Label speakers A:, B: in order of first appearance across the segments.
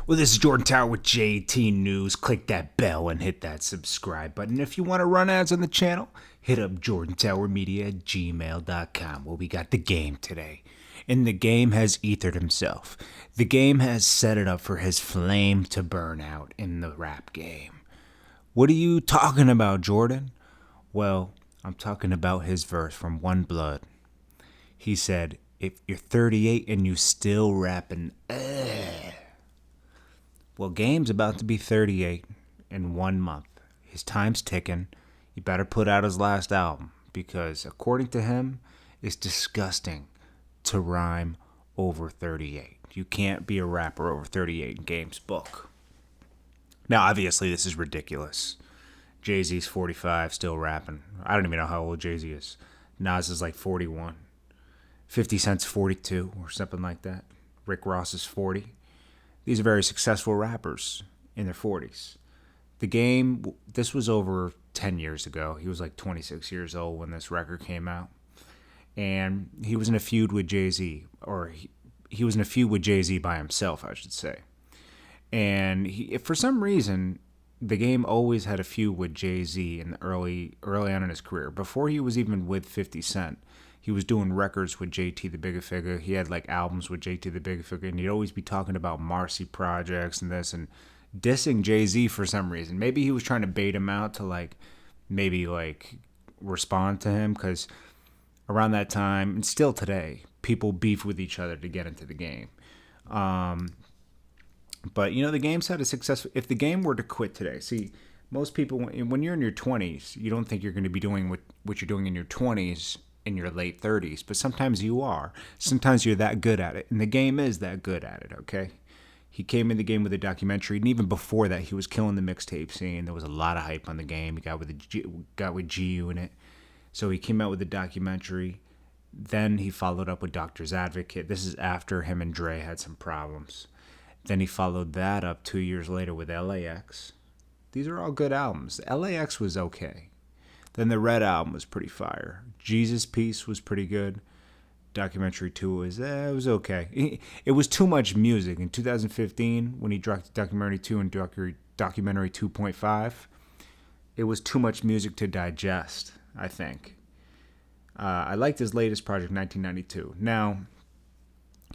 A: Well, this is Jordan Tower with JT News. Click that bell and hit that subscribe button. If you want to run ads on the channel, hit up jordantowermedia@gmail.com. Well, we got the game today. And the game has ethered himself. The game has set it up for his flame to burn out in the rap game. What are you talking about, Jordan? Well, I'm talking about his verse from One Blood. He said, if you're 38 and you still rapping, Well, Game's about to be 38 in 1 month. His time's ticking. He better put out his last album because, according to him, it's disgusting to rhyme over 38. You can't be a rapper over 38 in Game's book. Now, obviously, this is ridiculous. Jay-Z's 45, still rapping. I don't even know how old Jay-Z is. Nas is like 41. 50 Cent's 42 or something like that. Rick Ross is 40. These are very successful rappers in their 40s. The Game, this was over 10 years ago. He was like 26 years old when this record came out. And he was in a feud with Jay-Z, or he was in a feud with Jay-Z by himself, I should say. And for some reason, The Game always had a feud with Jay-Z in the early on in his career. Before he was even with 50 Cent, he was doing records with JT the Bigger Figure. He had like albums with JT the Bigger Figure, and he'd always be talking about Marcy projects and this and dissing Jay-Z for some reason. Maybe he was trying to bait him out to maybe respond to him, because around that time, and still today, people beef with each other to get into the game. But, the Game's had a successful... If the Game were to quit today... See, most people, when you're in your 20s, you don't think you're going to be doing what you're doing in your 20s in your late 30s. But sometimes you are. Sometimes you're that good at it. And the Game is that good at it, okay? He came in the game with a documentary. And even before that, he was killing the mixtape scene. There was a lot of hype on the Game. He got with G Unit. So he came out with a documentary. Then he followed up with Doctor's Advocate. This is after him and Dre had some problems. Then he followed that up 2 years later with LAX. These are all good albums. LAX was okay. Then the Red album was pretty fire. Jesus Piece was pretty good. Documentary 2 was, it was okay. It was too much music. In 2015, when he dropped Documentary 2 and Documentary 2.5, it was too much music to digest, I think. I liked his latest project, 1992. Now,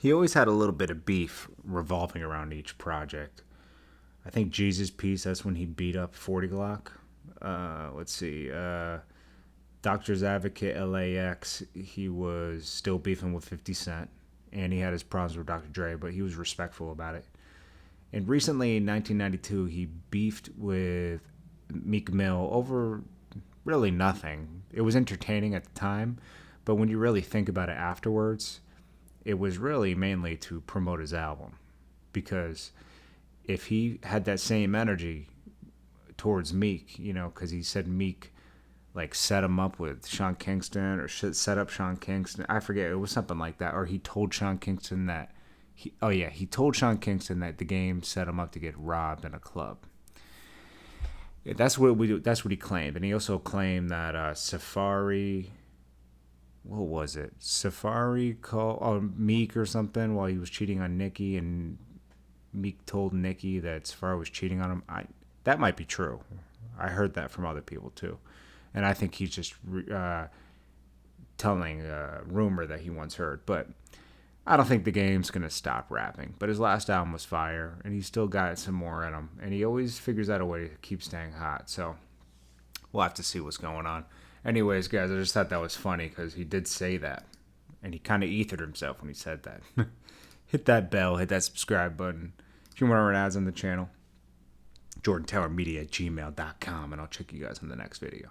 A: he always had a little bit of beef revolving around each project. I think Jesus Piece, that's when he beat up 40 Glock. Let's see. Doctor's Advocate, LAX, he was still beefing with 50 Cent. And he had his problems with Dr. Dre, but he was respectful about it. And recently, in 1992, he beefed with Meek Mill over really nothing. It was entertaining at the time, but when you really think about it afterwards, it was really mainly to promote his album. Because if he had that same energy towards Meek, because he said Meek set him up with Sean Kingston, or set up Sean Kingston. I forget, it was something like that. Or he told Sean Kingston that he told Sean Kingston that the Game set him up to get robbed in a club. That's what he claimed. And he also claimed that Safari, what was it? Safari called Meek or something while he was cheating on Nicki, and Meek told Nicki that Safari was cheating on him. That might be true. I heard that from other people too. And I think he's just telling a rumor that he once heard. But I don't think the Game's going to stop rapping. But his last album was fire, and he's still got some more in him. And he always figures out a way to keep staying hot. So we'll have to see what's going on. Anyways, guys, I just thought that was funny because he did say that. And he kind of ethered himself when he said that. Hit that bell, hit that subscribe button. If you want to run ads on the channel, jordantowermedia@gmail.com, and I'll check you guys in the next video.